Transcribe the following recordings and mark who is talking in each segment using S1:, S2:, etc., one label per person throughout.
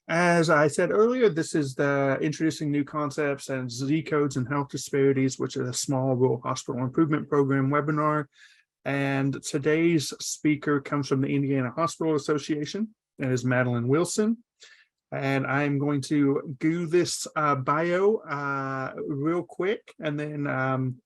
S1: As I said earlier, this is the Introducing New Concepts and Z-Codes and Health Disparities, which is a small rural hospital improvement program webinar. And today's speaker comes from the Indiana Hospital Association and is Madeline Wilson. And I'm going to do this bio real quick and then,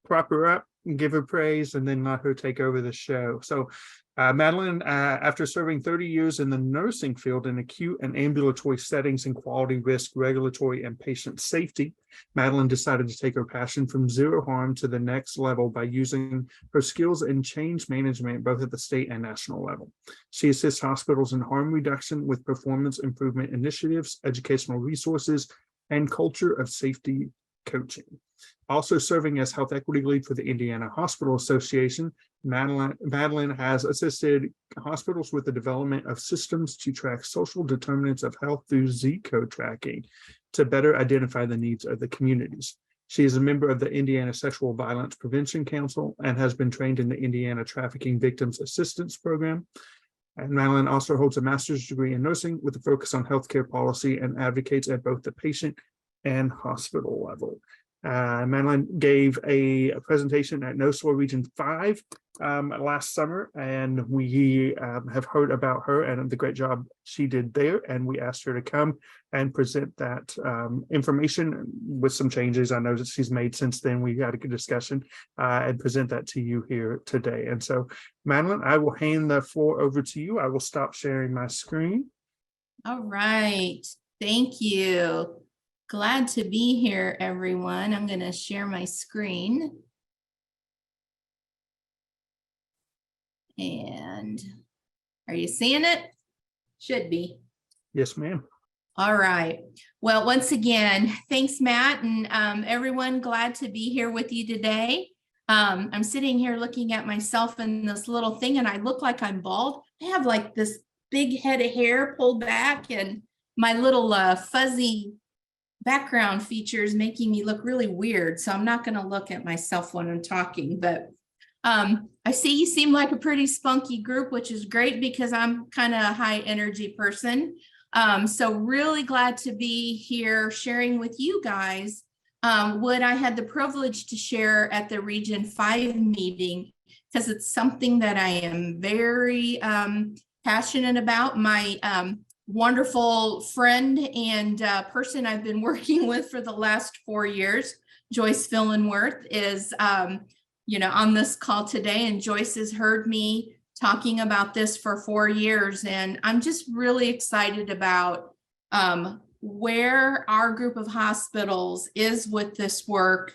S1: prop her up and give her praise and then let her take over the show. So Madeline, after serving 30 years in the nursing field in acute and ambulatory settings in quality, risk, regulatory, and patient safety, Madeline decided to take her passion from zero harm to the next level by using her skills in change management, both at the state and national level. She assists hospitals in harm reduction with performance improvement initiatives, educational resources, and culture of safety coaching. Also serving as health equity lead for the Indiana Hospital Association, Madeline has assisted hospitals with the development of systems to track social determinants of health through Z-code tracking to better identify the needs of the communities. She is a member of the Indiana Sexual Violence Prevention Council and has been trained in the Indiana Trafficking Victims Assistance Program. And Madeline also holds a master's degree in nursing with a focus on healthcare policy and advocates at both the patient and hospital level. Madeline gave a presentation at NOSLA Region 5 last summer, and we have heard about her and the great job she did there, and we asked her to come and present that information with some changes I know that she's made since then. We had a good discussion and present that to you here today. And so, Madeline, I will hand the floor over to you. I will stop sharing my screen.
S2: All right. Thank you. Glad to be here, everyone. I'm going to share my screen. And are you seeing it? Should be.
S1: Yes, ma'am.
S2: All right. Well, once again, thanks, Matt, and everyone, glad to be here with you today. I'm sitting here looking at myself in this little thing, and I look like I'm bald. I have like this big head of hair pulled back, and my little fuzzy background features making me look really weird. So I'm not going to look at myself when I'm talking, but I see you seem like a pretty spunky group, which is great because I'm kind of a high energy person. So really glad to be here sharing with you guys what I had the privilege to share at the Region 5 meeting, because it's something that I am very passionate about. My wonderful friend and person I've been working with for the last 4 years, Joyce Fillenworth, is on this call today, and Joyce has heard me talking about this for 4 years, and I'm just really excited about where our group of hospitals is with this work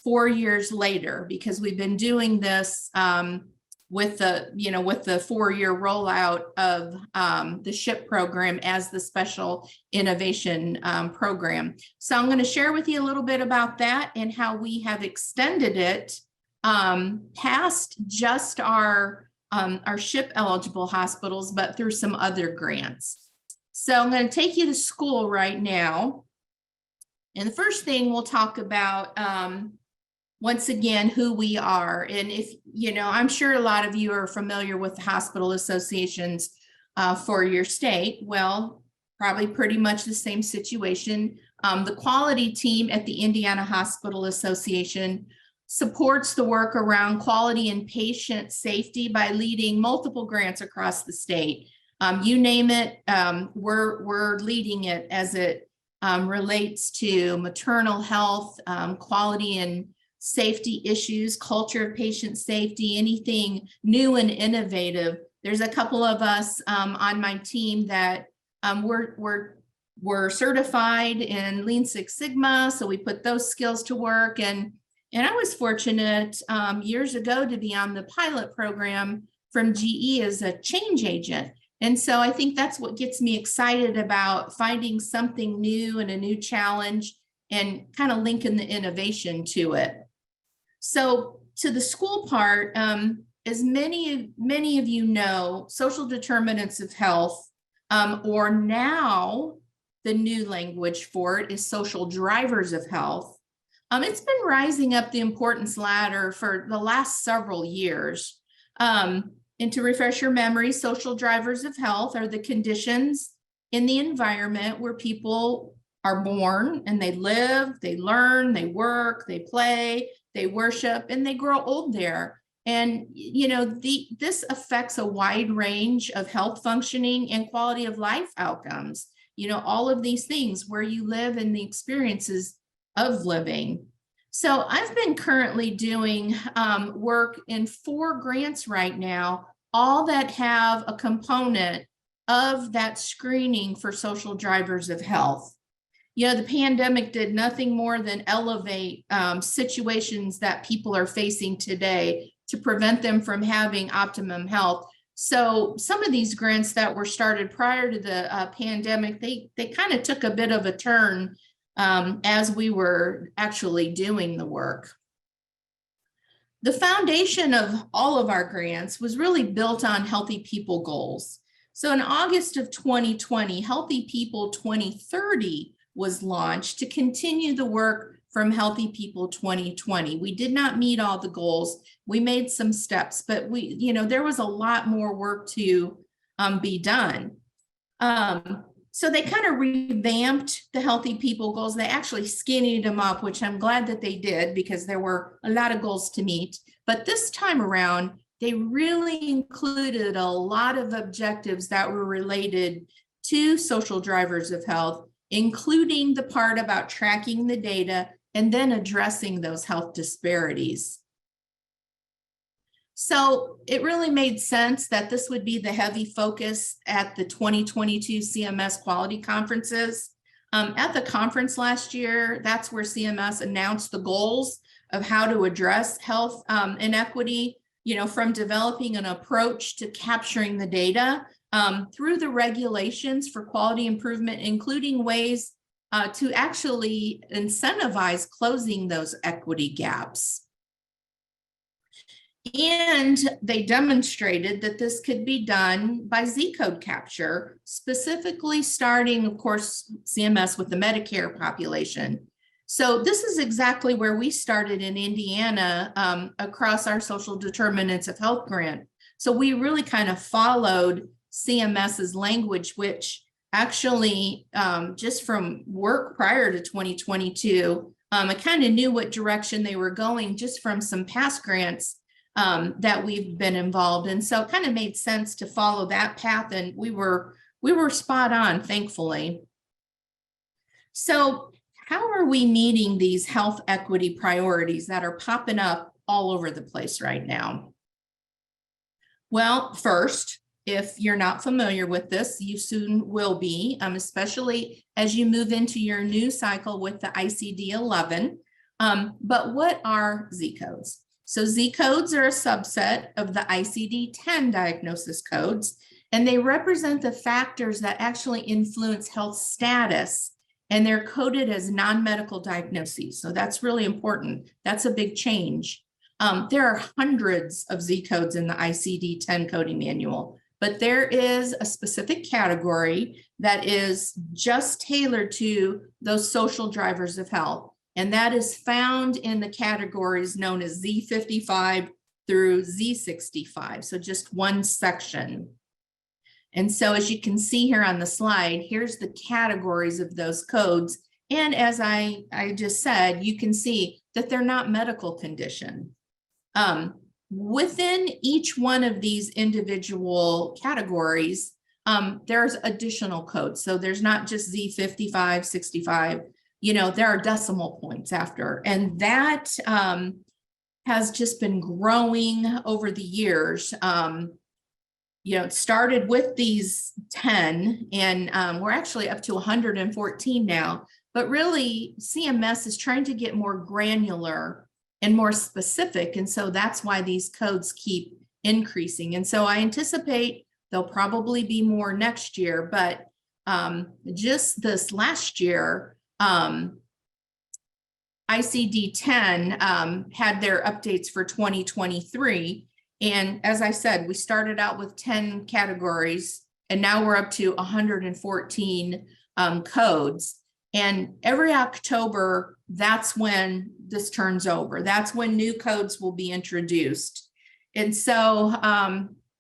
S2: 4 years later, because we've been doing this with the 4-year rollout of the SHIP program as the special innovation program. So I'm going to share with you a little bit about that and how we have extended it past just our SHIP eligible hospitals, but through some other grants. So I'm going to take you to school right now. And the first thing we'll talk about, once again, who we are. And if, I'm sure a lot of you are familiar with the hospital associations for your state. Well, probably pretty much the same situation. The quality team at the Indiana Hospital Association supports the work around quality and patient safety by leading multiple grants across the state. You name it, we're leading it as it relates to maternal health, quality and safety issues, culture of patient safety, anything new and innovative. There's a couple of us on my team that we're certified in Lean Six Sigma, so we put those skills to work. And I was fortunate years ago to be on the pilot program from GE as a change agent. And so I think that's what gets me excited about finding something new and a new challenge and kind of linking the innovation to it. So to the school part, as many of you know, social determinants of health, or now the new language for it is social drivers of health. It's been rising up the importance ladder for the last several years. And to refresh your memory, social drivers of health are the conditions in the environment where people are born and they live, they learn, they work, they play, they worship, and they grow old there. And, this affects a wide range of health functioning and quality of life outcomes. All of these things where you live and the experiences of living. So I've been currently doing work in 4 grants right now, all that have a component of that screening for social drivers of health. The pandemic did nothing more than elevate situations that people are facing today to prevent them from having optimum health. So some of these grants that were started prior to the pandemic, they kind of took a bit of a turn as we were actually doing the work. The foundation of all of our grants was really built on Healthy People goals. So in August of 2020, Healthy People 2030 was launched to continue the work from Healthy People 2020. We did not meet all the goals. We made some steps, but there was a lot more work to be done. So they kind of revamped the Healthy People goals. They actually skinnied them up, which I'm glad that they did because there were a lot of goals to meet. But this time around, they really included a lot of objectives that were related to social drivers of health, including the part about tracking the data and then addressing those health disparities. So it really made sense that this would be the heavy focus at the 2022 CMS quality conferences. At the conference last year, that's where CMS announced the goals of how to address health inequity, from developing an approach to capturing the data through the regulations for quality improvement, including ways to actually incentivize closing those equity gaps. And they demonstrated that this could be done by Z-code capture, specifically starting, of course, CMS with the Medicare population. So this is exactly where we started in Indiana across our social determinants of health grant. So we really kind of followed CMS's language, which actually just from work prior to 2022, I kind of knew what direction they were going just from some past grants that we've been involved in. So it kind of made sense to follow that path, and we were spot on, thankfully. So how are we meeting these health equity priorities that are popping up all over the place right now? Well, first, if you're not familiar with this, you soon will be, especially as you move into your new cycle with the ICD-11. But what are Z-codes? So Z-codes are a subset of the ICD-10 diagnosis codes, and they represent the factors that actually influence health status, and they're coded as non-medical diagnoses. So that's really important. That's a big change. There are hundreds of Z-codes in the ICD-10 coding manual, but there is a specific category that is just tailored to those social drivers of health. And that is found in the categories known as Z55 through Z65. So just one section. And so as you can see here on the slide, here's the categories of those codes. And as I just said, you can see that they're not medical condition. Within each one of these individual categories, there's additional codes. So there's not just Z55, 65, there are decimal points after. And that has just been growing over the years. It started with these 10, and we're actually up to 114 now. But really, CMS is trying to get more granular and more specific. And so that's why these codes keep increasing. And so I anticipate there'll probably be more next year. But just this last year, ICD-10 had their updates for 2023. And as I said, we started out with 10 categories, and now we're up to 114 codes. And every October, that's when this turns over. That's when new codes will be introduced. And so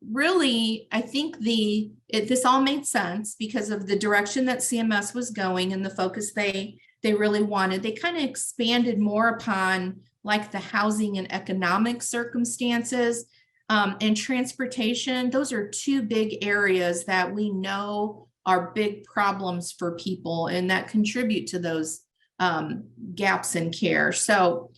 S2: really, I think this all made sense because of the direction that CMS was going and the focus they really wanted. They kind of expanded more upon like the housing and economic circumstances and transportation. Those are two big areas that we know are big problems for people and that contribute to those gaps in care. So,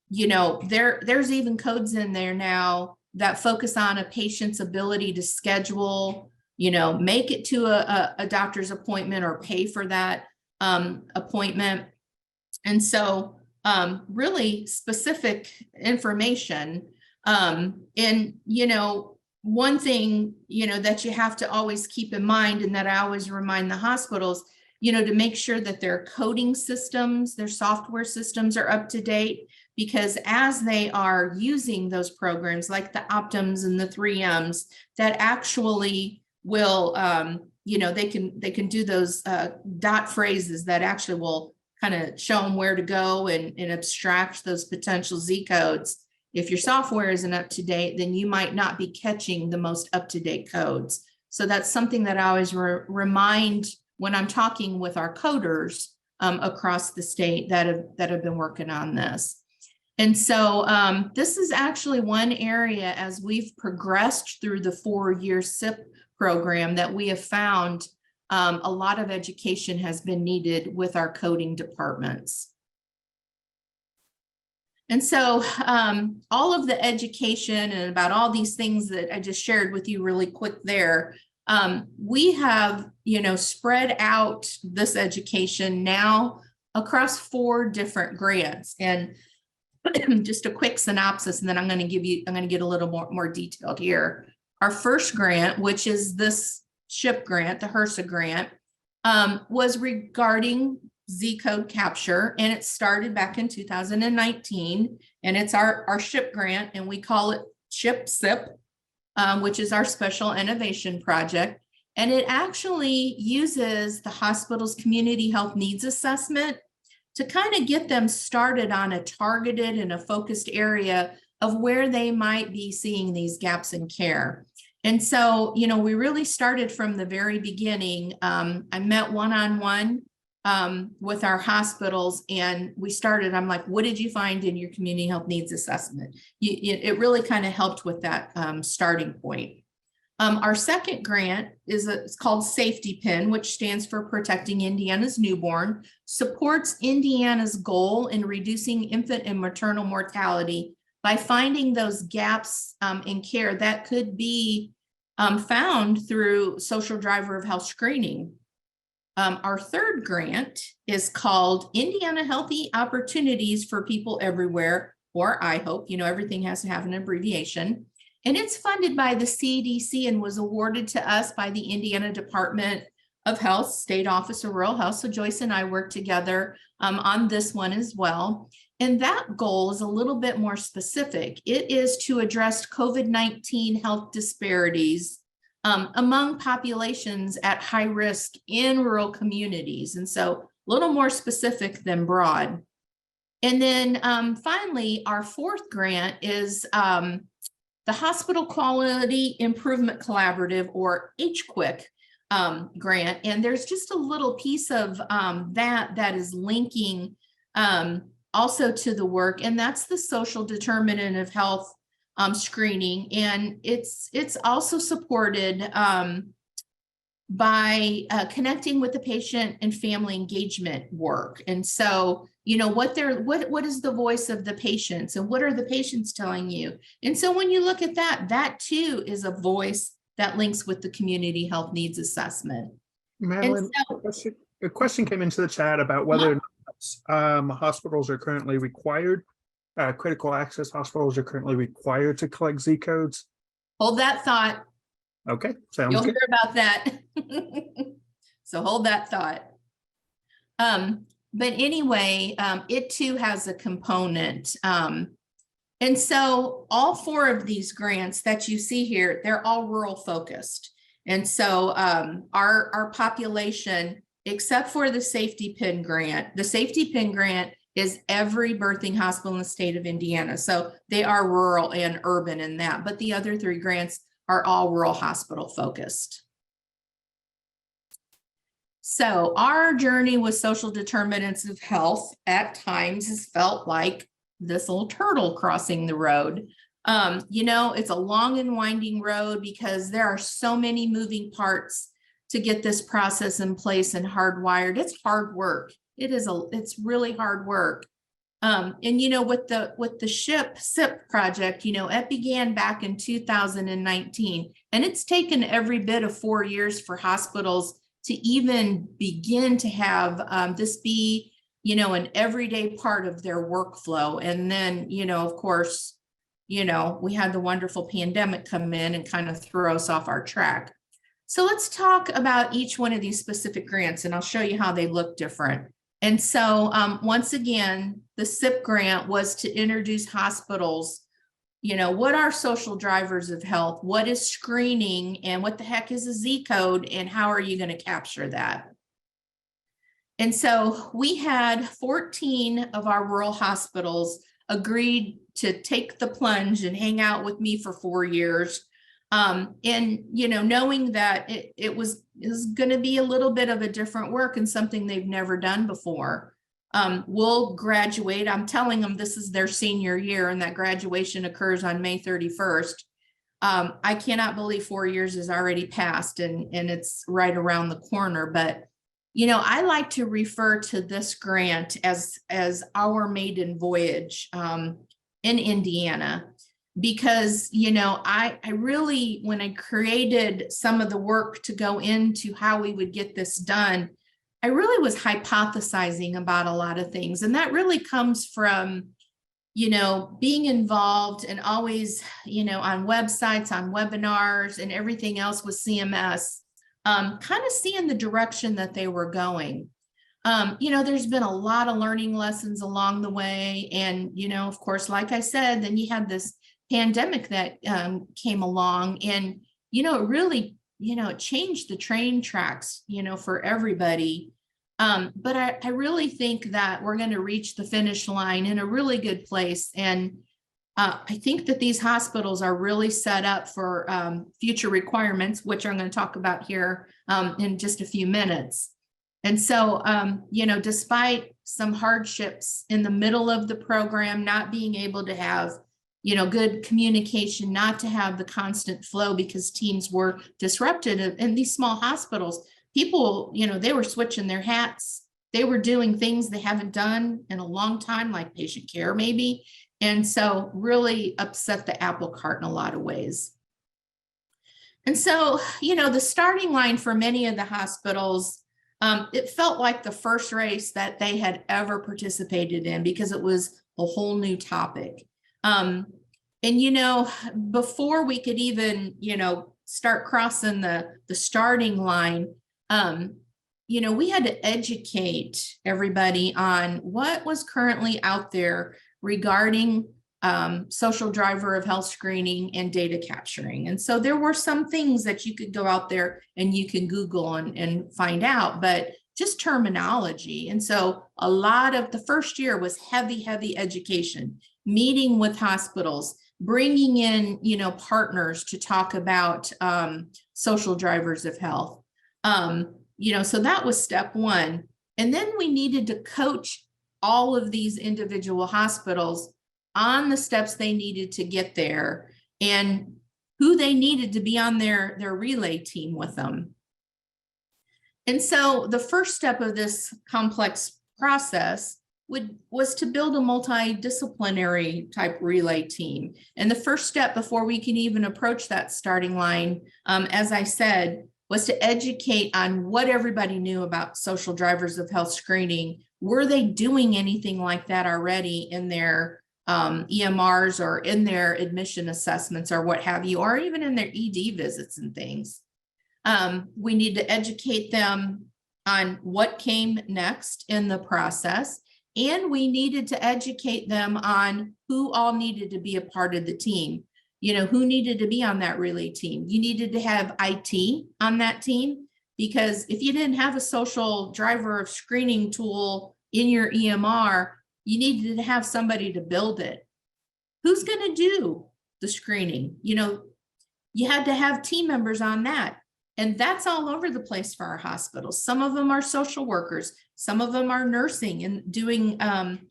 S2: you know, there's even codes in there now that focus on a patient's ability to schedule, you know, make it to a doctor's appointment or pay for that appointment. And so really specific information. And, you know, one thing, you know, that you have to always keep in mind and that I always remind the hospitals, you know, to make sure that their coding systems, their software systems are up to date, because as they are using those programs like the Optums and the 3Ms that actually will, you know, they can do those dot phrases that actually will kind of show them where to go and abstract those potential Z codes. If your software isn't up to date, then you might not be catching the most up-to-date codes. So that's something that I always remind when I'm talking with our coders across the state that have been working on this. And so this is actually one area as we've progressed through the 4-year SIP program that we have found a lot of education has been needed with our coding departments. And so all of the education and about all these things that I just shared with you really quick there, we have, you know, spread out this education now across 4 different grants. And just a quick synopsis, and then I'm going to get a little more detailed here. Our first grant, which is this SHIP grant, the HRSA grant, was regarding Z-code capture, and it started back in 2019, and it's our SHIP grant, and we call it SHIP SIP, which is our special innovation project. And it actually uses the hospital's community health needs assessment to kind of get them started on a targeted and a focused area of where they might be seeing these gaps in care. And so, you know, we really started from the very beginning. I met one-on-one with our hospitals, and we started, I'm like, what did you find in your community health needs assessment? It really kind of helped with that starting point. Our second grant it's called Safety Pin, which stands for Protecting Indiana's Newborn, supports Indiana's goal in reducing infant and maternal mortality by finding those gaps in care that could be found through social driver of health screening. Our third grant is called Indiana Healthy Opportunities for People Everywhere, or IHOPE. You know, everything has to have an abbreviation. And it's funded by the CDC and was awarded to us by the Indiana Department of Health, State Office of Rural Health. So Joyce and I worked together on this one as well. And that goal is a little bit more specific. It is to address COVID-19 health disparities among populations at high risk in rural communities. And so a little more specific than broad. And then finally, our fourth grant is the Hospital Quality Improvement Collaborative, or HQuick grant. And there's just a little piece of that is linking also to the work, and that's the social determinant of health screening. And it's also supported by connecting with the patient and family engagement work. And so, you know, what is the voice of the patients and what are the patients telling you? And so when you look at that too is a voice that links with the community health needs assessment.
S1: Madeline, a question came into the chat about whether hospitals are currently required, critical access hospitals are currently required to collect Z codes.
S2: Hold that thought.
S1: Okay, sounds
S2: You'll
S1: good.
S2: hear about that. So hold that thought. But anyway, it too has a component. And so all 4 of these grants that you see here, they're all rural focused. And so our population, except for the Safety Pin grant is every birthing hospital in the state of Indiana. So they are rural and urban in that, but the other 3 grants are all rural hospital focused. So our journey with social determinants of health at times has felt like this little turtle crossing the road. You know, it's a long and winding road because there are so many moving parts to get this process in place and hardwired. It's hard work. It's really hard work. And you know, with the SIP project, you know, it began back in 2019, and it's taken every bit of 4 years for hospitals to even begin to have this be, you know, an everyday part of their workflow. And then, you know, of course, you know, we had the wonderful pandemic come in and kind of throw us off our track. So let's talk about each one of these specific grants, and I'll show you how they look different. And so once again, the SIP grant was to introduce hospitals, you know, what are social drivers of health? What is screening? And what the heck is a Z code? And how are you going to capture that? And so we had 14 of our rural hospitals agreed to take the plunge and hang out with me for 4 years. And, you know, knowing that it was going to be a little bit of a different work and something they've never done before. Will graduate. I'm telling them this is their senior year and that graduation occurs on May 31st. I cannot believe 4 years has already passed and it's right around the corner. But, you know, I like to refer to this grant as our maiden voyage in Indiana, because, you know, I really, when I created some of the work to go into how we would get this done, I really was hypothesizing about a lot of things. And that really comes from, you know, being involved and always, you know, on websites, on webinars and everything else with CMS, kind of seeing the direction that they were going. You know, there's been a lot of learning lessons along the way. And, you know, of course, like I said, then you had this pandemic that came along and, you know, it really, you know, it changed the train tracks, you know, for everybody. But I really think that we're going to reach the finish line in a really good place. And I think that these hospitals are really set up for future requirements, which I'm going to talk about here in just a few minutes. And so, you know, despite some hardships in the middle of the program, not being able to have, you know, good communication, not to have the constant flow because teams were disrupted in these small hospitals, people, you know, they were switching their hats. They were doing things they haven't done in a long time, like patient care maybe. And so really upset the apple cart in a lot of ways. And so, you know, the starting line for many of the hospitals, it felt like the first race that they had ever participated in because it was a whole new topic. And, you know, before we could even, you know, start crossing the starting line, you know, we had to educate everybody on what was currently out there regarding social driver of health screening and data capturing. And so there were some things that you could go out there and you can Google and find out, but just terminology. And so a lot of the first year was heavy education, meeting with hospitals, bringing in, you know, partners to talk about social drivers of health. You know, so that was step one. And then we needed to coach all of these individual hospitals on the steps they needed to get there and who they needed to be on their relay team with them. And so the first step of this complex process was to build a multidisciplinary type relay team. And the first step before we can even approach that starting line, as I said, was to educate on what everybody knew about social drivers of health screening. Were they doing anything like that already in their EMRs or in their admission assessments or what have you, or even in their ED visits and things? We need to educate them on what came next in the process. And we needed to educate them on who all needed to be a part of the team. You know, who needed to be on that relay team. You needed to have IT on that team, because if you didn't have a social driver of screening tool in your EMR, You needed to have somebody to build it. Who's going to do the screening? You had to have team members on that. And that's all over the place for our hospitals. Some of them are social workers. Some of them are nursing and doing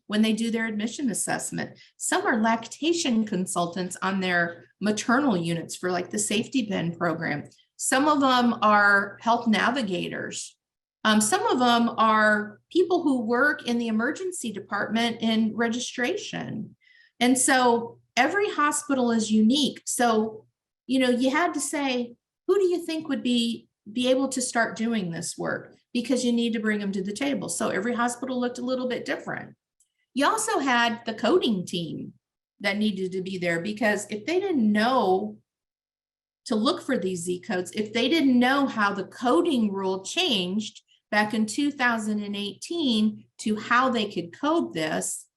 S2: when they do their admission assessment. Some are lactation consultants on their maternal units for like the safety bin program. Some of them are health navigators. Some of them are people who work in the emergency department in registration. And so every hospital is unique. So, you had to say, who do you think would be able to start doing this work? Because you need to bring them to the table. So every hospital looked a little bit different. You also had the coding team that needed to be there, because if they didn't know to look for these Z codes, if they didn't know how the coding rule changed back in 2018 to how they could code this,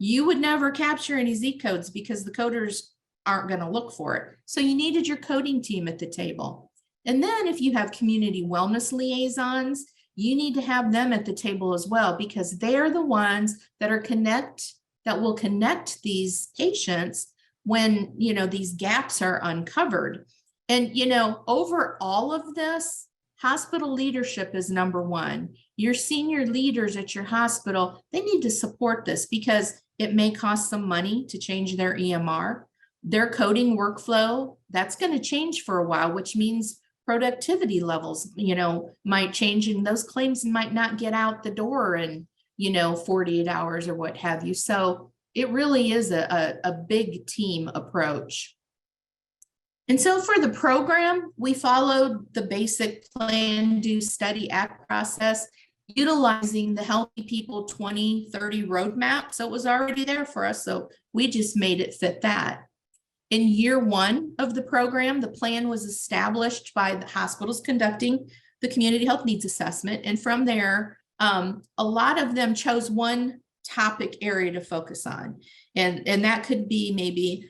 S2: you would never capture any Z codes because the coders aren't going to look for it. So you needed your coding team at the table. And then if you have community wellness liaisons, you need to have them at the table as well, because they're the ones that will connect these patients when, these gaps are uncovered. And, over all of this, hospital leadership is number one. Your senior leaders at your hospital, they need to support this because it may cost some money to change their EMR. Their coding workflow, that's going to change for a while, which means productivity levels, might change, and those claims might not get out the door in, 48 hours or what have you. So it really is a big team approach. And so for the program, we followed the basic plan, do, study, act process, utilizing the Healthy People 2030 roadmap. So it was already there for us. So we just made it fit that. In year one of the program, the plan was established by the hospitals conducting the community health needs assessment. And from there, a lot of them chose one topic area to focus on. And that could be maybe,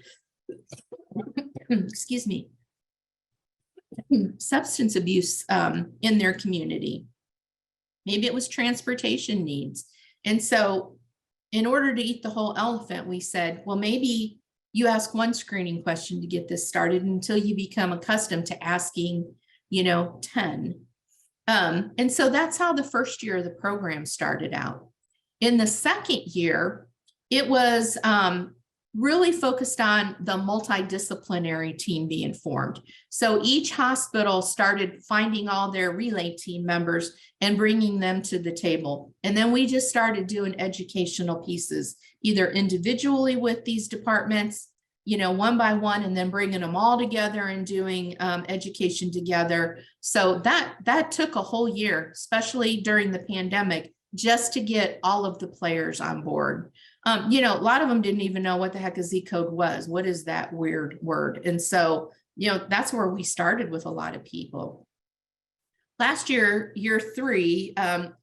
S2: excuse me, substance abuse in their community. Maybe it was transportation needs. And so in order to eat the whole elephant, we said, well, maybe you ask one screening question to get this started until you become accustomed to asking, 10. And so that's how the first year of the program started out. In the second year, it was really focused on the multidisciplinary team being formed. So each hospital started finding all their relay team members and bringing them to the table. And then we just started doing educational pieces, either individually with these departments, one by one, and then bringing them all together and doing education together. So that took a whole year, especially during the pandemic, just to get all of the players on board. A lot of them didn't even know what the heck a Z-code was. What is that weird word? And so, that's where we started with a lot of people. Last year, year three,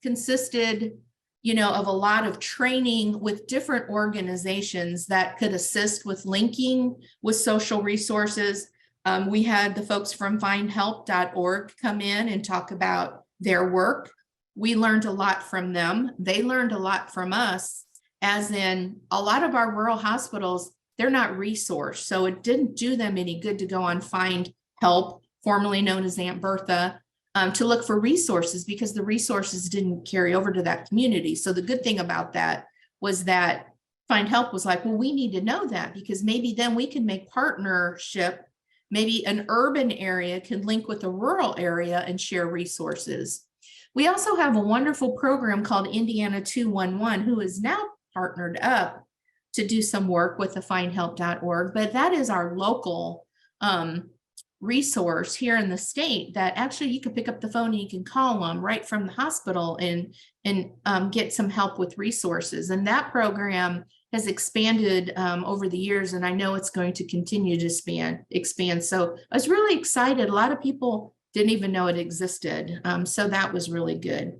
S2: consisted, of a lot of training with different organizations that could assist with linking with social resources. We had the folks from findhelp.org come in and talk about their work. We learned a lot from them. They learned a lot from us, as in a lot of our rural hospitals, they're not resourced. So it didn't do them any good to go on Find Help, formerly known as Aunt Bertha, to look for resources, because the resources didn't carry over to that community. So the good thing about that was that Find Help was like, well, we need to know that, because maybe then we can make partnership. Maybe an urban area can link with a rural area and share resources. We also have a wonderful program called Indiana 211, who is now partnered up to do some work with the findhelp.org, but that is our local resource here in the state that actually you can pick up the phone and you can call them right from the hospital and get some help with resources. And that program has expanded over the years, and I know it's going to continue to expand. So I was really excited. A lot of people didn't even know it existed. So that was really good.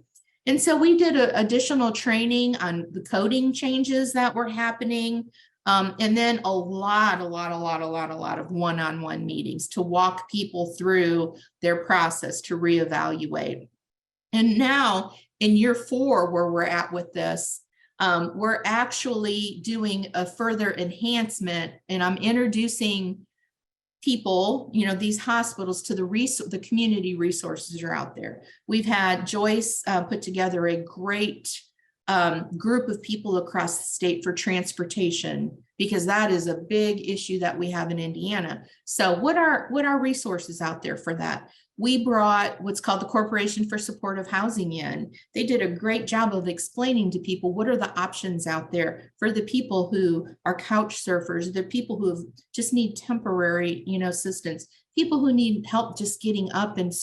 S2: And so we did additional training on the coding changes that were happening. And then a lot of one-on-one meetings to walk people through their process to reevaluate. And now in year 4, where we're at with this, we're actually doing a further enhancement, and I'm introducing people, these hospitals to the community resources are out there. We've had Joyce put together a great group of people across the state for transportation, because that is a big issue that we have in Indiana. So what are resources out there for that? We brought what's called the Corporation for Supportive Housing in. They did a great job of explaining to people what are the options out there for the people who are couch surfers, the people who just need temporary, assistance, people who need help just getting up and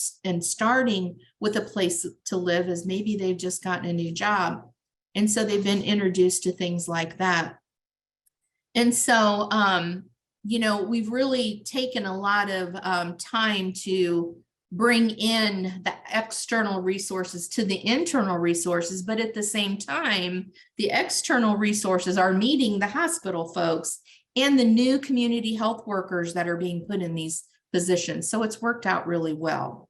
S2: starting with a place to live, as maybe they've just gotten a new job. And so they've been introduced to things like that. And so, we've really taken a lot of time to bring in the external resources to the internal resources, but at the same time, the external resources are meeting the hospital folks and the new community health workers that are being put in these positions. So it's worked out really well.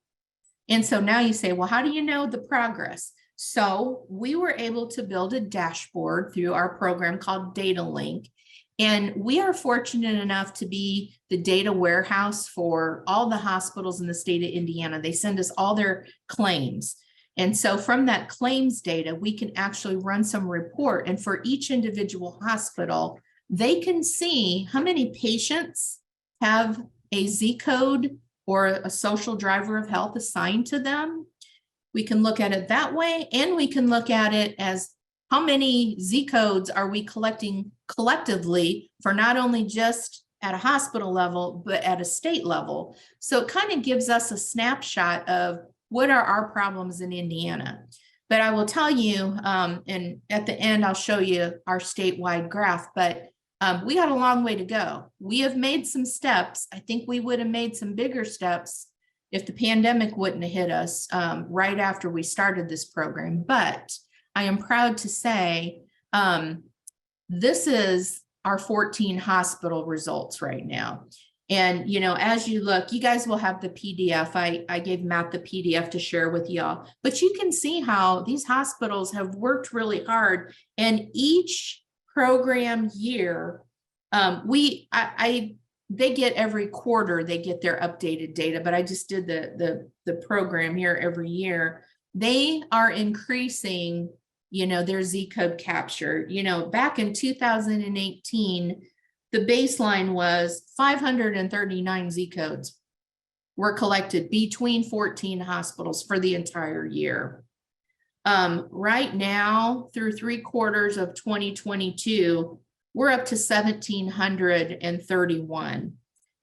S2: And so now you say, well, how do you know the progress? So we were able to build a dashboard through our program called Data Link. And we are fortunate enough to be the data warehouse for all the hospitals in the state of Indiana. They send us all their claims. And so from that claims data, we can actually run some report. And for each individual hospital, they can see how many patients have a Z code or a social driver of health assigned to them. We can look at it that way, and we can look at it as how many Z codes are we collecting collectively for not only just at a hospital level, but at a state level. So it kind of gives us a snapshot of what are our problems in Indiana. But I will tell you, and at the end, I'll show you our statewide graph, but we got a long way to go. We have made some steps. I think we would have made some bigger steps if the pandemic wouldn't have hit us right after we started this program. But I am proud to say this is our 14 hospital results right now. And, as you look, you guys will have the PDF. I gave Matt the PDF to share with y'all, but you can see how these hospitals have worked really hard. And each program year, they get every quarter, they get their updated data, but I just did the program here every year. They are increasing, their Z code capture. Back in 2018, the baseline was 539 Z codes were collected between 14 hospitals for the entire year. Right now, through 3 quarters of 2022, we're up to 1,731.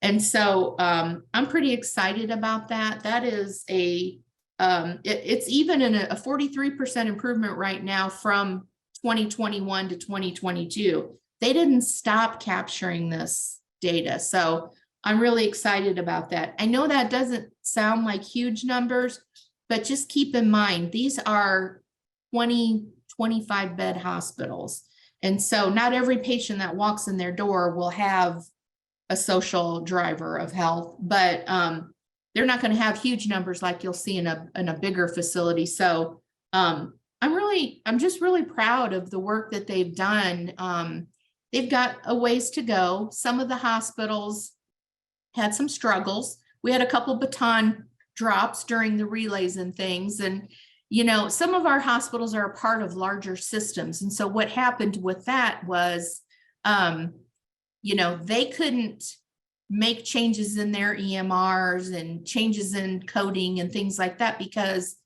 S2: And so I'm pretty excited about that. That is it's even in a 43% improvement right now from 2021 to 2022. They didn't stop capturing this data. So I'm really excited about that. I know that doesn't sound like huge numbers, but just keep in mind, these are 20, 25 bed hospitals. And so not every patient that walks in their door will have a social driver of health, but they're not going to have huge numbers like you'll see in a bigger facility. So I'm just really proud of the work that they've done. They've got a ways to go. Some of the hospitals had some struggles. We had a couple baton drops during the relays and things. And, some of our hospitals are a part of larger systems. And so what happened with that was, they couldn't make changes in their EMRs and changes in coding and things like that, because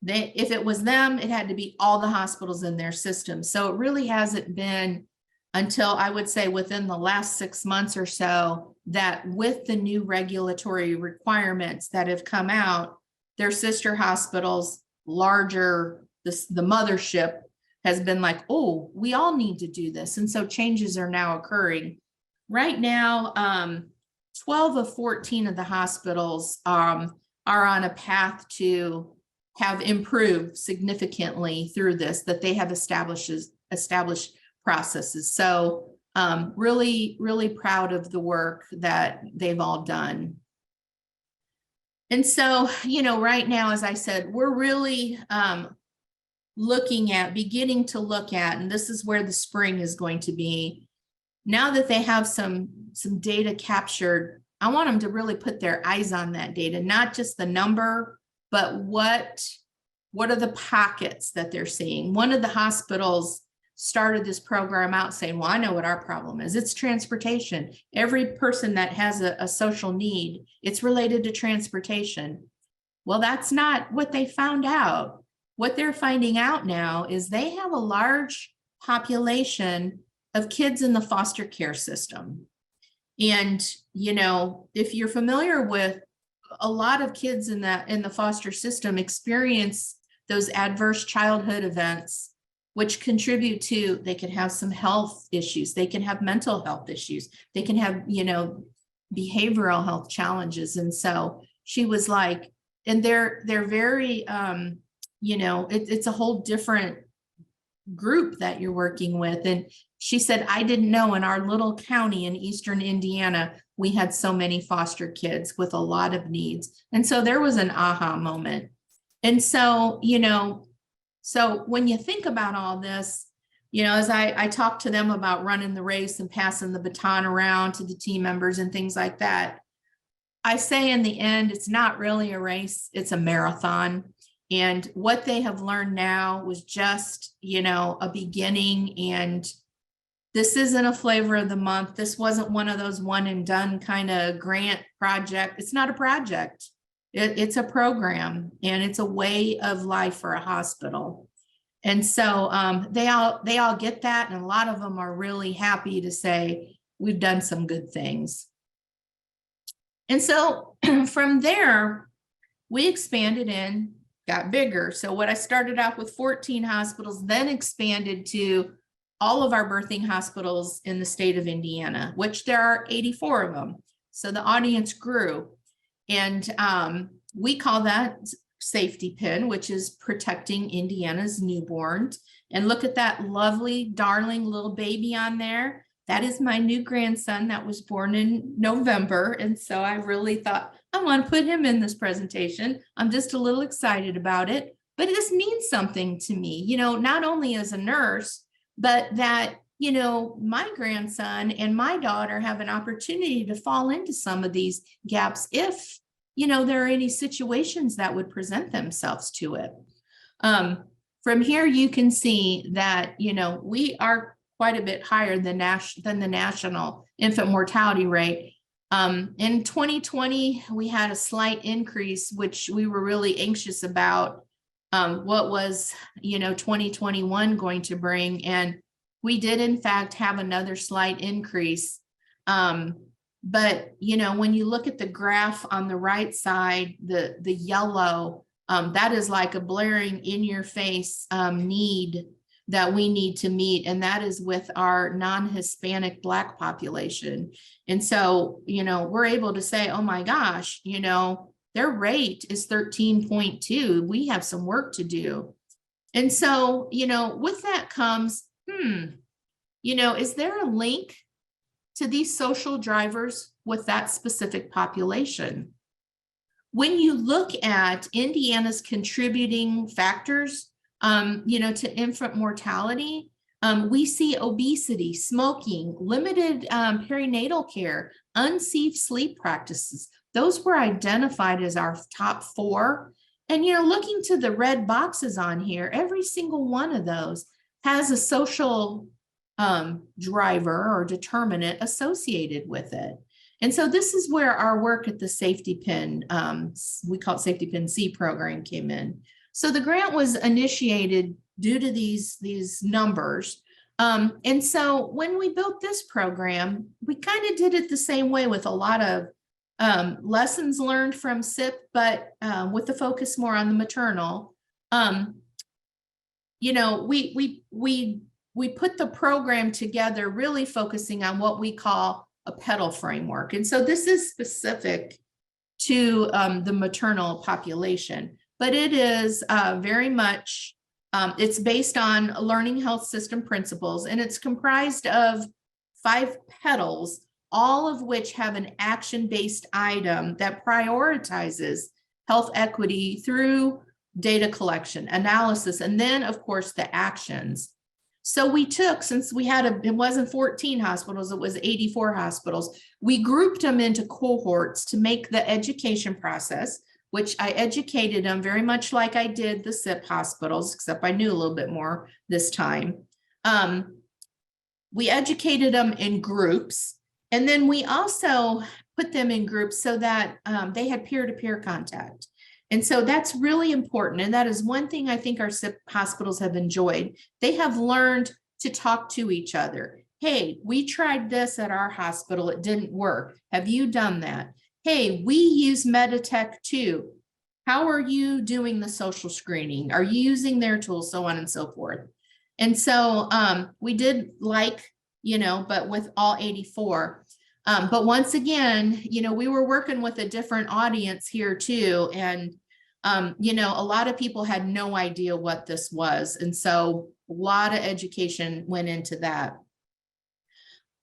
S2: if it was them, it had to be all the hospitals in their system. So it really hasn't been until, I would say, within the last 6 months or so, that with the new regulatory requirements that have come out, their sister hospitals, larger, the mothership has been like, oh, we all need to do this. And so changes are now occurring. Right now, 12 of 14 of the hospitals are on a path to have improved significantly through this, that they have established processes. So really, really proud of the work that they've all done. And so, right now, as I said, we're really beginning to look at, and this is where the spring is going to be. Now that they have some data captured, I want them to really put their eyes on that data, not just the number, but what are the pockets that they're seeing. One of the hospitals started this program out saying, well, I know what our problem is. It's transportation. Every person that has a social need, it's related to transportation. Well, that's not what they found out. What they're finding out now is they have a large population of kids in the foster care system. And, you know, if you're familiar with, a lot of kids in the foster system experience those adverse childhood events, which contribute to, they can have some health issues, they can have mental health issues, they can have, you know, behavioral health challenges. And so she was like, and they're very, you know, it's a whole different group that you're working with. And she said, I didn't know in our little county in Eastern Indiana, we had so many foster kids with a lot of needs. And so there was an aha moment. And so, you know, so when you think about all this, you know, as I talked to them about running the race and passing the baton around to the team members and things like that, I say in the end, it's not really a race, it's a marathon. And what they have learned now was just, you know, a beginning. And this isn't a flavor of the month. This wasn't one of those one and done kind of grant project. It's not a project. It's a program, and it's a way of life for a hospital. And so they all get that. And a lot of them are really happy to say, we've done some good things. And so from there, we expanded and got bigger. So what I started out with 14 hospitals, then expanded to all of our birthing hospitals in the state of Indiana, which there are 84 of them. So the audience grew. And we call that safety pin, which is protecting Indiana's newborns. And look at that lovely, darling little baby on there. That is my new grandson that was born in November. And so I really thought, I want to put him in this presentation. I'm just a little excited about it, but this means something to me, you know, not only as a nurse, but that, you know, my grandson and my daughter have an opportunity to fall into some of these gaps if, you know, there are any situations that would present themselves to it. From here, you can see that, you know, we are quite a bit higher than the national infant mortality rate. In 2020, we had a slight increase, which we were really anxious about what was, you know, 2021 going to bring. And we did, in fact, have another slight increase. But, you know, when you look at the graph on the right side, the yellow, that is like a blaring in your face need that we need to meet. And that is with our non-Hispanic Black population. And so, you know, we're able to say, oh my gosh, you know, their rate is 13.2. We have some work to do. And so, you know, with that comes, you know, is there a link to these social drivers with that specific population? When you look at Indiana's contributing factors, you know, to infant mortality, we see obesity, smoking, limited perinatal care, unsafe sleep practices. Those were identified as our top 4. And, you know, looking to the red boxes on here, every single one of those has a social driver or determinant associated with it. And so this is where our work at the Safety Pin, we call it Safety Pin C program, came in. So the grant was initiated due to these numbers. And so when we built this program, we kind of did it the same way with a lot of lessons learned from SIP, but with the focus more on the maternal. You know, we put the program together really focusing on what we call a pedal framework. And so this is specific to the maternal population, but it is very much, it's based on learning health system principles, and it's comprised of 5 pedals, all of which have an action-based item that prioritizes health equity through data collection, analysis, and then of course the actions. So we took, since we had it wasn't 14 hospitals, it was 84 hospitals. We grouped them into cohorts to make the education process, which I educated them very much like I did the SIP hospitals, except I knew a little bit more this time. We educated them in groups, and then we also put them in groups so that they had peer-to-peer contact. And so that's really important. And that is one thing I think our SIP hospitals have enjoyed. They have learned to talk to each other. Hey, we tried this at our hospital. It didn't work. Have you done that? Hey, we use Meditech too. How are you doing the social screening? Are you using their tools? So on and so forth. And so we did but with all 84. But once again, we were working with a different audience here too. And, a lot of people had no idea what this was. And so a lot of education went into that.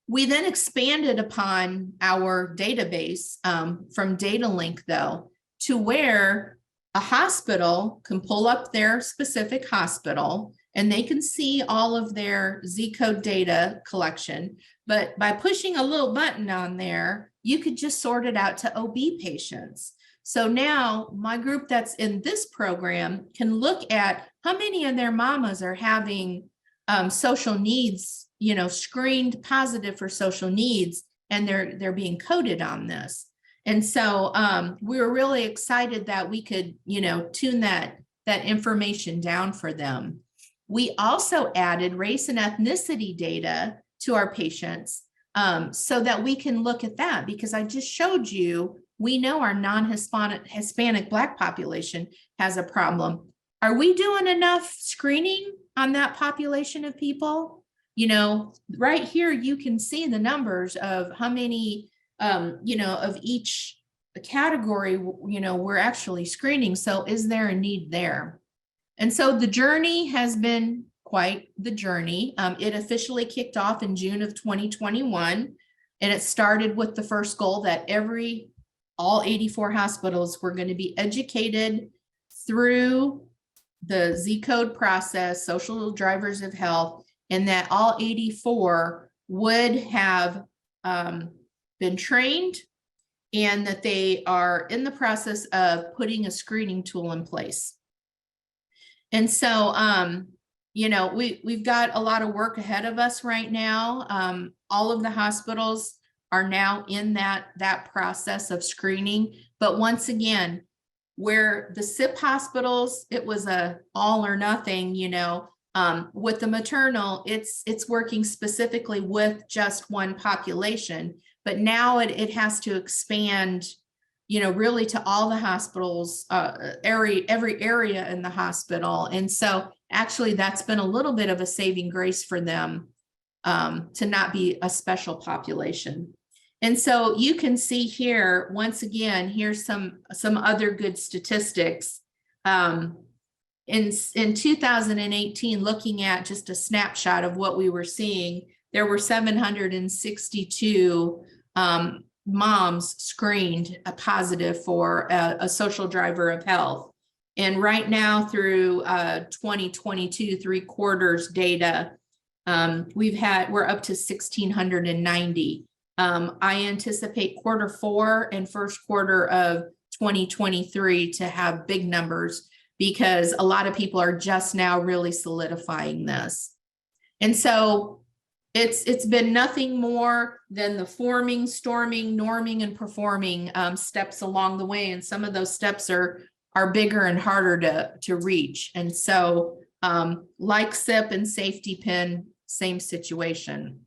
S2: We then expanded upon our database from DataLink, though, to where a hospital can pull up their specific hospital and they can see all of their Z-code data collection. But by pushing a little button on there, you could just sort it out to OB patients. So now my group that's in this program can look at how many of their mamas are having social needs, screened positive for social needs, and they're being coded on this. And so we were really excited that we could, tune that information down for them. We also added race and ethnicity data to our patients so that we can look at that, because I just showed you, we know our Hispanic Black population has a problem. Are we doing enough screening on that population of people? Right here, you can see the numbers of how many, of each category, we're actually screening. So is there a need there? And so the journey has been quite the journey. It officially kicked off in June of 2021, and it started with the first goal that all 84 hospitals were going to be educated through the Z-code process, social drivers of health, and that all 84 would have been trained, and that they are in the process of putting a screening tool in place. And so, we've got a lot of work ahead of us right now. All of the hospitals are now in that process of screening. But once again, where the SIP hospitals, it was a all or nothing, with the maternal, it's working specifically with just one population. But now it has to expand, really to all the hospitals, every area in the hospital. And so actually that's been a little bit of a saving grace for them to not be a special population. And so you can see here, once again, here's some other good statistics. In 2018, looking at just a snapshot of what we were seeing, there were 762 moms screened positive for a social driver of health. And right now through 2022, 3 quarters data, we're up to 1,690. I anticipate Q4 and first quarter of 2023 to have big numbers, because a lot of people are just now really solidifying this. And so it's been nothing more than the forming, storming, norming, and performing steps along the way. And some of those steps are bigger and harder to reach. And so like SIP and safety pin, same situation.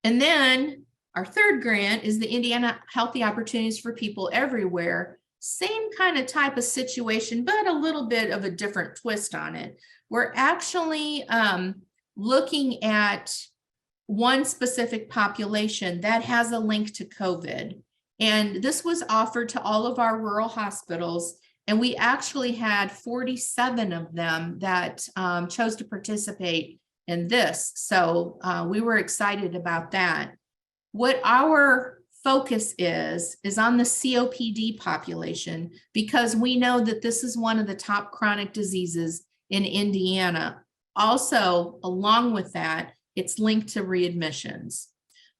S2: And then our third grant is the Indiana Healthy Opportunities for People Everywhere. Same kind of type of situation, but a little bit of a different twist on it. We're actually looking at one specific population that has a link to COVID. And this was offered to all of our rural hospitals. And we actually had 47 of them that chose to participate in this. So we were excited about that. What our focus is on the COPD population, because we know that this is one of the top chronic diseases in Indiana. Also, along with that, it's linked to readmissions.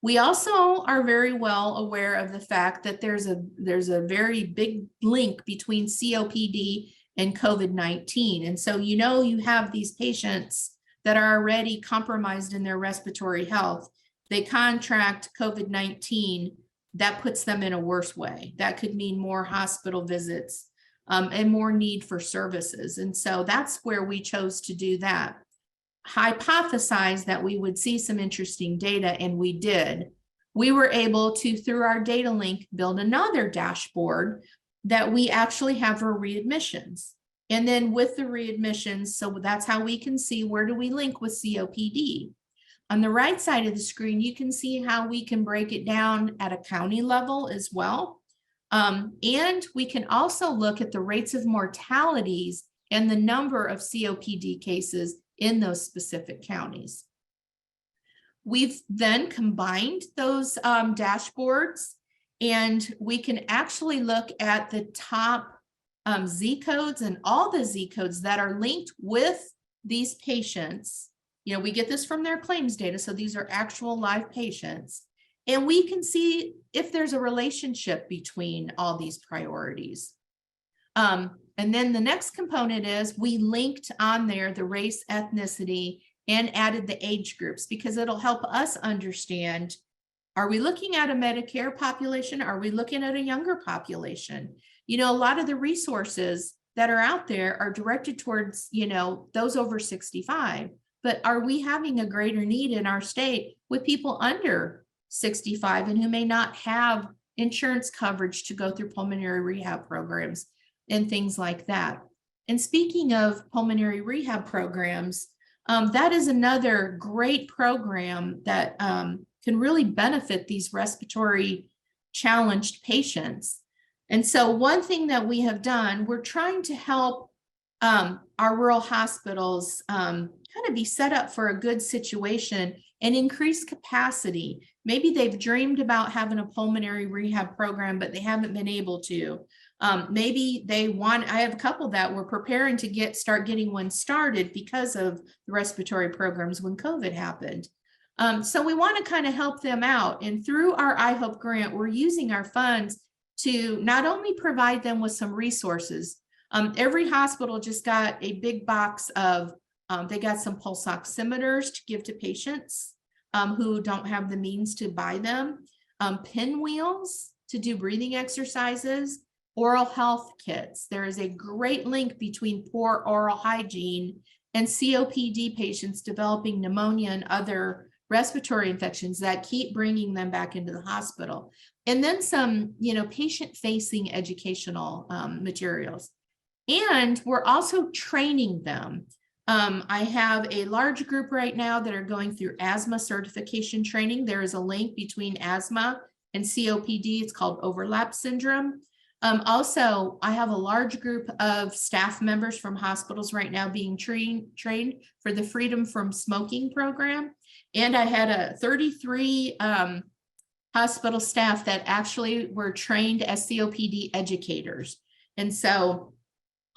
S2: We also are very well aware of the fact that there's a very big link between COPD and COVID-19. And so, you have these patients that are already compromised in their respiratory health. They contract COVID-19, that puts them in a worse way. That could mean more hospital visits and more need for services. And so that's where we chose to do that. Hypothesize that we would see some interesting data, and we did. We were able to, through our data link, build another dashboard that we actually have for readmissions. And then with the readmissions, so that's how we can see where do we link with COPD. On the right side of the screen, you can see how we can break it down at a county level as well. And we can also look at the rates of mortalities and the number of COPD cases in those specific counties. We've then combined those dashboards, and we can actually look at the top Z-codes and all the Z-codes that are linked with these patients. We get this from their claims data, so these are actual live patients. And we can see if there's a relationship between all these priorities. And then the next component is we linked on there the race, ethnicity, and added the age groups, because it'll help us understand, are we looking at a Medicare population? Are we looking at a younger population? A lot of the resources that are out there are directed towards, those over 65. But are we having a greater need in our state with people under 65 and who may not have insurance coverage to go through pulmonary rehab programs and things like that? And speaking of pulmonary rehab programs, that is another great program that can really benefit these respiratory challenged patients. And so one thing that we have done, we're trying to help our rural hospitals kind of be set up for a good situation and increase capacity. Maybe they've dreamed about having a pulmonary rehab program, but they haven't been able to. Maybe I have a couple that were preparing to start getting one started because of the respiratory programs when COVID happened. So we want to kind of help them out. And through our iHope grant, we're using our funds to not only provide them with some resources. Every hospital just got a big box of, they got some pulse oximeters to give to patients who don't have the means to buy them, pinwheels to do breathing exercises, oral health kits. There is a great link between poor oral hygiene and COPD patients developing pneumonia and other respiratory infections that keep bringing them back into the hospital. And then some, patient-facing educational materials. And we're also training them. I have a large group right now that are going through asthma certification training. There is a link between asthma and COPD. It's called overlap syndrome. Also, I have a large group of staff members from hospitals right now being trained for the Freedom from Smoking program. And I had 33 hospital staff that actually were trained as COPD educators. And so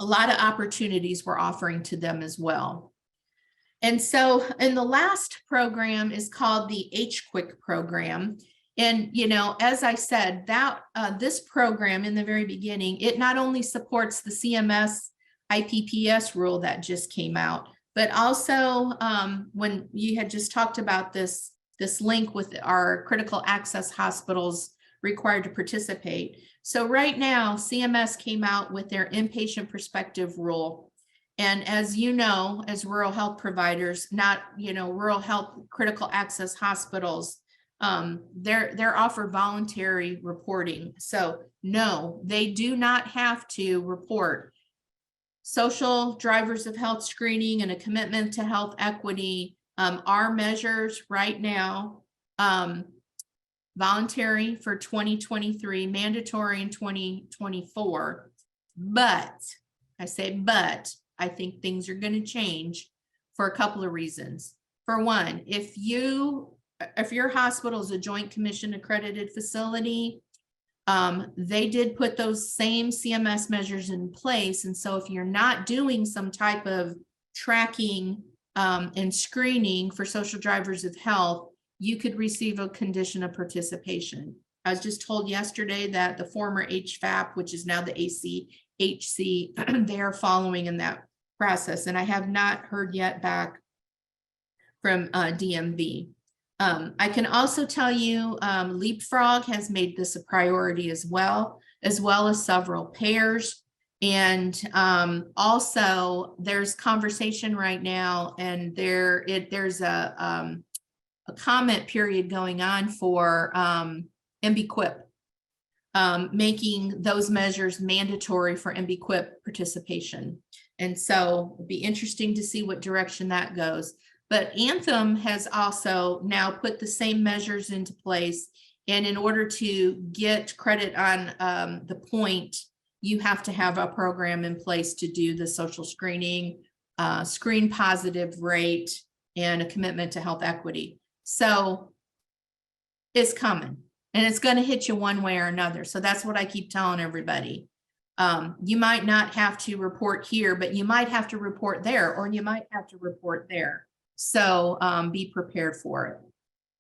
S2: a lot of opportunities we're offering to them as well. And so, and the last program is called the HQuick Program. And, as I said, that this program in the very beginning, it not only supports the CMS IPPS rule that just came out, but also when you had just talked about this link with our critical access hospitals required to participate. So right now, CMS came out with their inpatient perspective rule. And as you know, as rural health providers, not, rural health critical access hospitals, they're offered voluntary reporting. So no, they do not have to report social drivers of health screening and a commitment to health equity. Our measures right now, voluntary for 2023, mandatory in 2024. But I think things are going to change for a couple of reasons. For one, if you if your hospital is a Joint Commission accredited facility, they did put those same CMS measures in place. And so if you're not doing some type of tracking and screening for social drivers of health, you could receive a condition of participation. I was just told yesterday that the former HFAP, which is now the ACHC, they are following in that process. And I have not heard yet back from DMV. I can also tell you Leapfrog has made this a priority as well as several payers. And also there's conversation right now, and there's a comment period going on for MBQIP, making those measures mandatory for MBQIP participation. And so it'll be interesting to see what direction that goes. But Anthem has also now put the same measures into place. And in order to get credit on the point, you have to have a program in place to do the social screening, screen positive rate, and a commitment to health equity. So it's coming, and it's going to hit you one way or another. So that's what I keep telling everybody. You might not have to report here, but you might have to report there, or you might have to report there. So be prepared for it.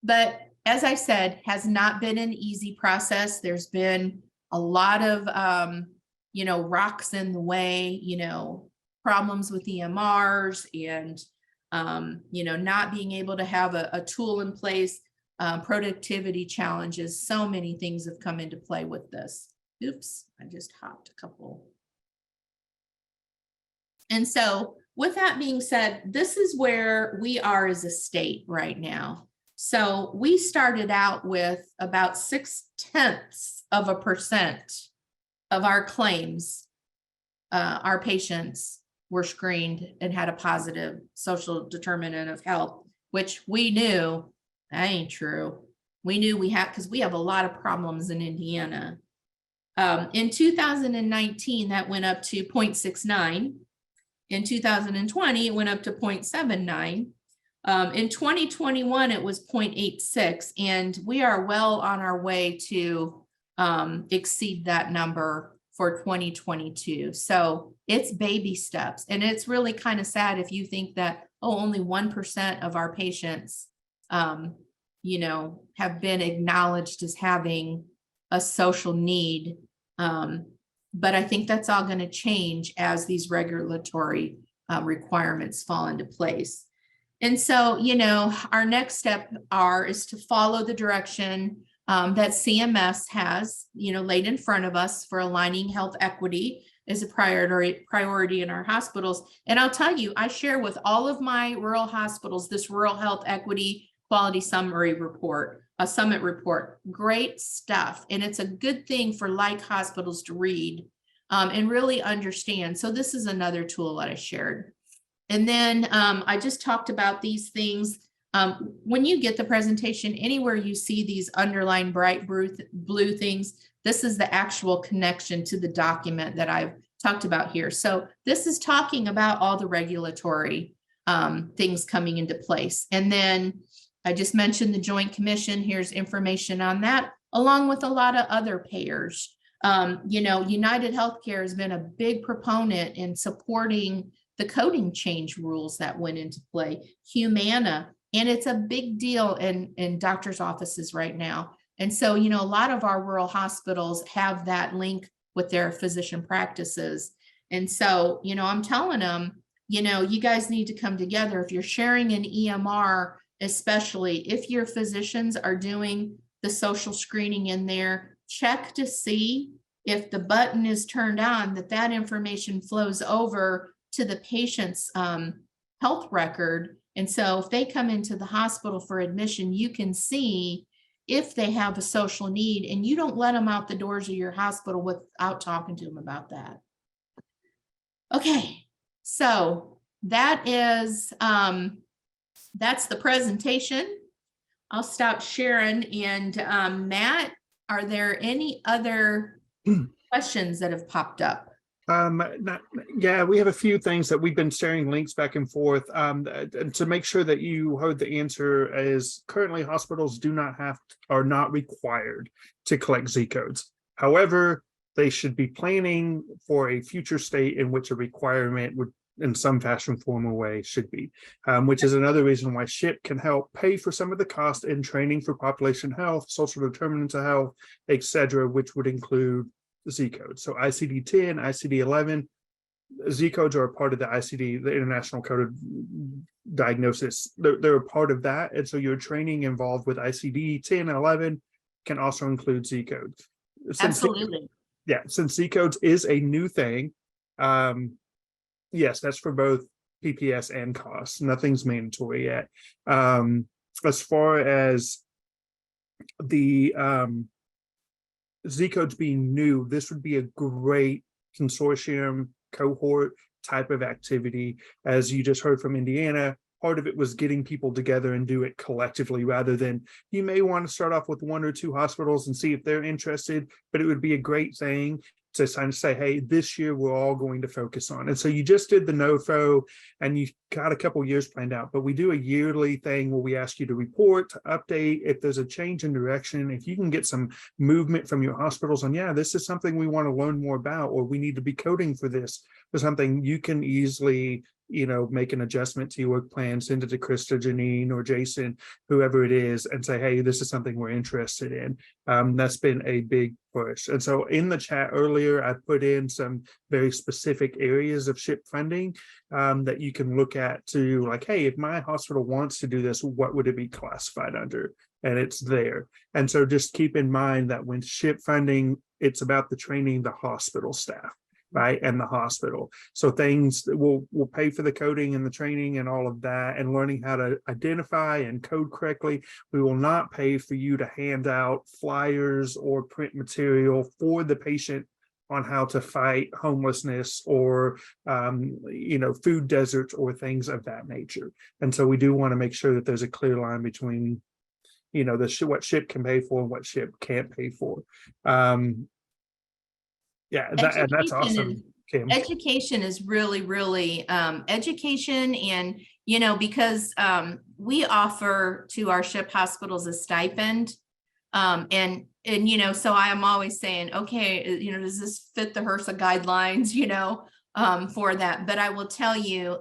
S2: But as I said, has not been an easy process. There's been a lot of, rocks in the way, problems with EMRs and, not being able to have a tool in place, productivity challenges. So many things have come into play with this. Oops, I just hopped a couple. And so with that being said, this is where we are as a state right now. So we started out with about 0.6% of our claims, our patients were screened and had a positive social determinant of health, which we knew that ain't true. We knew we had, because we have a lot of problems in Indiana. In 2019, that went up to 0.69. In 2020, it went up to 0.79. In 2021, it was 0.86, and we are well on our way to exceed that number for 2022. So it's baby steps, and it's really kind of sad if you think that, only 1% of our patients, have been acknowledged as having a social need. But I think that's all going to change as these regulatory requirements fall into place. And so, our next step is to follow the direction that CMS has, laid in front of us for aligning health equity as a priority in our hospitals. And I'll tell you, I share with all of my rural hospitals this Rural Health Equity Quality Summit report. Great stuff. And it's a good thing for like hospitals to read and really understand. So this is another tool that I shared. And then I just talked about these things. When you get the presentation, anywhere you see these underlined bright blue things, this is the actual connection to the document that I've talked about here. So this is talking about all the regulatory things coming into place. And then I just mentioned the Joint Commission. Here's information on that, along with a lot of other payers. United Healthcare has been a big proponent in supporting the coding change rules that went into play. Humana, and it's a big deal in doctors' offices right now. And so, a lot of our rural hospitals have that link with their physician practices. And so, I'm telling them, you guys need to come together. If you're sharing an EMR, especially if your physicians are doing the social screening in there, check to see if the button is turned on, that information flows over to the patient's health record. And so if they come into the hospital for admission, you can see if they have a social need, and you don't let them out the doors of your hospital without talking to them about that. Okay, so that is, that's the presentation. I'll stop sharing. And Matt, are there any other questions that have popped up?
S1: Yeah, we have a few things that we've been sharing links back and forth. To make sure that you heard the answer is currently hospitals are not required to collect Z codes. However, they should be planning for a future state in which a requirement would, in some fashion, form, or way, should be, which is another reason why SHIP can help pay for some of the cost in training for population health, social determinants of health, etc., which would include Z codes. So ICD-10, ICD-11, Z codes are a part of the ICD, the International Code of Diagnosis. They're a part of that. And so your training involved with ICD-10 and 11 can also include Z codes.
S2: Absolutely.
S1: Since Z codes is a new thing, yes, that's for both PPS and costs. Nothing's mandatory yet. As far as the Z codes being new, this would be a great consortium cohort type of activity. As you just heard from Indiana, part of it was getting people together and do it collectively, rather than, you may want to start off with 1 or 2 hospitals and see if they're interested, but it would be a great thing to kind of say, hey, this year we're all going to focus on. And so you just did the NOFO and you've got a couple years planned out, but we do a yearly thing where we ask you to report, to update if there's a change in direction, if you can get some movement from your hospitals on, yeah, this is something we want to learn more about, or we need to be coding for this or something, you can easily, make an adjustment to your work plan, send it to Krista, Janine, or Jason, whoever it is, and say, hey, this is something we're interested in. That's been a big push. And so in the chat earlier, I put in some very specific areas of SHIP funding that you can look at to, like, hey, if my hospital wants to do this, what would it be classified under? And it's there. And so just keep in mind that when SHIP funding, it's about the training the hospital staff, right, and the hospital. So things that will pay for the coding and the training and all of that, and learning how to identify and code correctly. We will not pay for you to hand out flyers or print material for the patient on how to fight homelessness or food deserts or things of that nature. And so we do want to make sure that there's a clear line between what SHIP can pay for and what SHIP can't pay for. And that's awesome, Kim.
S2: Education is really, really education, and because we offer to our SHIP hospitals a stipend, and so I am always saying, okay, does this fit the HRSA guidelines, for that? But I will tell you,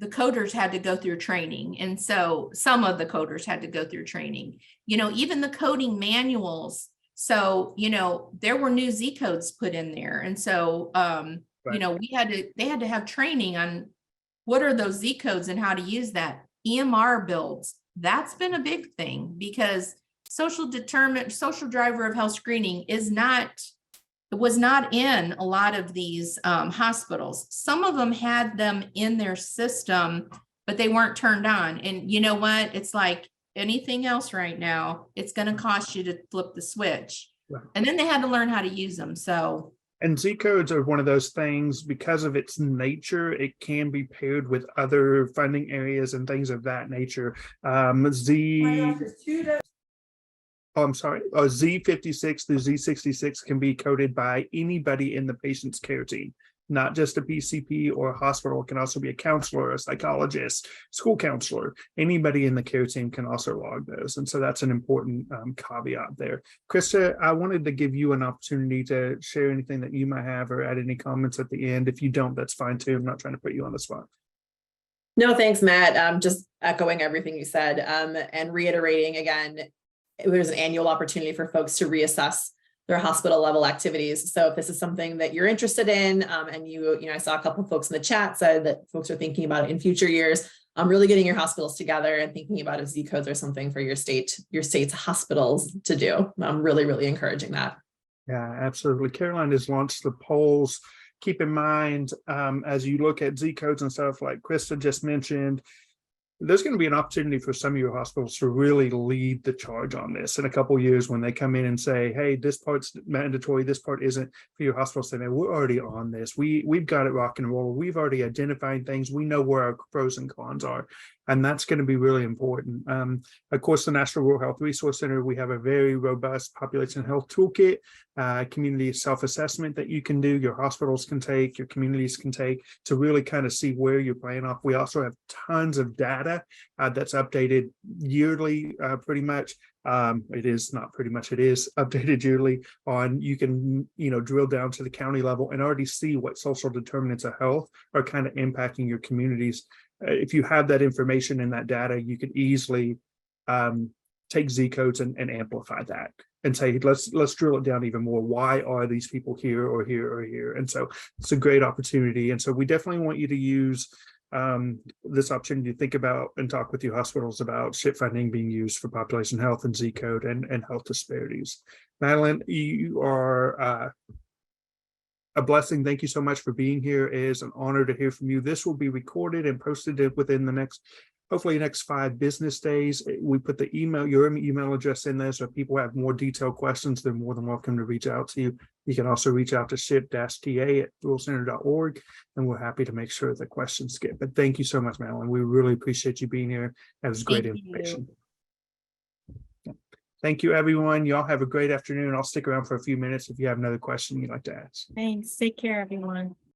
S2: the coders had to go through training, and so some of the coders had to go through training. Even the coding manuals. So, there were new Z codes put in there. And so, right. They had to have training on what are those Z codes and how to use that. EMR builds, that's been a big thing, because social driver of health screening was not in a lot of these hospitals. Some of them had them in their system, but they weren't turned on. And you know what? It's like anything else right now, it's going to cost you to flip the switch. Right. And then they had to learn how to use them. So,
S1: and Z codes are one of those things, because of its nature, it can be paired with other funding areas and things of that nature. Z56 through Z66 can be coded by anybody in the patient's care team, not just a PCP or a hospital. It can also be a counselor, a psychologist, school counselor. Anybody in the care team can also log those. And so that's an important caveat there. Krista, I wanted to give you an opportunity to share anything that you might have or add any comments at the end. If you don't, that's fine too. I'm not trying to put you on the spot.
S3: No, thanks, Matt. Just echoing everything you said and reiterating again, there's an annual opportunity for folks to reassess their hospital level activities. So if this is something that you're interested in, and I saw a couple of folks in the chat said that folks are thinking about it in future years, really getting your hospitals together and thinking about if Z codes are something for your state's hospitals to do. I'm really, really encouraging that.
S1: Yeah, absolutely. Caroline has launched the polls. Keep in mind, as you look at Z codes and stuff like Krista just mentioned, there's going to be an opportunity for some of your hospitals to really lead the charge on this in a couple of years, when they come in and say, hey, this part's mandatory, this part isn't, for your hospital say, man, we're already on this. We've got it rock and roll. We've already identified things. We know where our pros and cons are. And that's going to be really important. Of course, the National Rural Health Resource Center, we have a very robust population health toolkit, community self-assessment that you can do, your hospitals can take, your communities can take to really kind of see where you're playing off. We also have tons of data that's updated yearly, pretty much. It is not pretty much, it is updated yearly on, you can, drill down to the county level and already see what social determinants of health are kind of impacting your communities. If you have that information and that data, you could easily take Z-codes and amplify that and say, let's drill it down even more. Why are these people here or here or here? And so it's a great opportunity. And so we definitely want you to use this opportunity to think about and talk with your hospitals about SHIP funding being used for population health and Z-code and health disparities. Madeline, you are a blessing. Thank you so much for being here. It is an honor to hear from you. This will be recorded and posted within the hopefully next 5 business days. We put your email address in there, so if people have more detailed questions, they're more than welcome to reach out to you. You can also reach out to ship-ta@ruralcenter.org, and we're happy to make sure the questions get. But thank you so much, Madeline. We really appreciate you being here. That was great information. Thank you, everyone. Y'all have a great afternoon. I'll stick around for a few minutes if you have another question you'd like to ask.
S4: Thanks. Take care, everyone.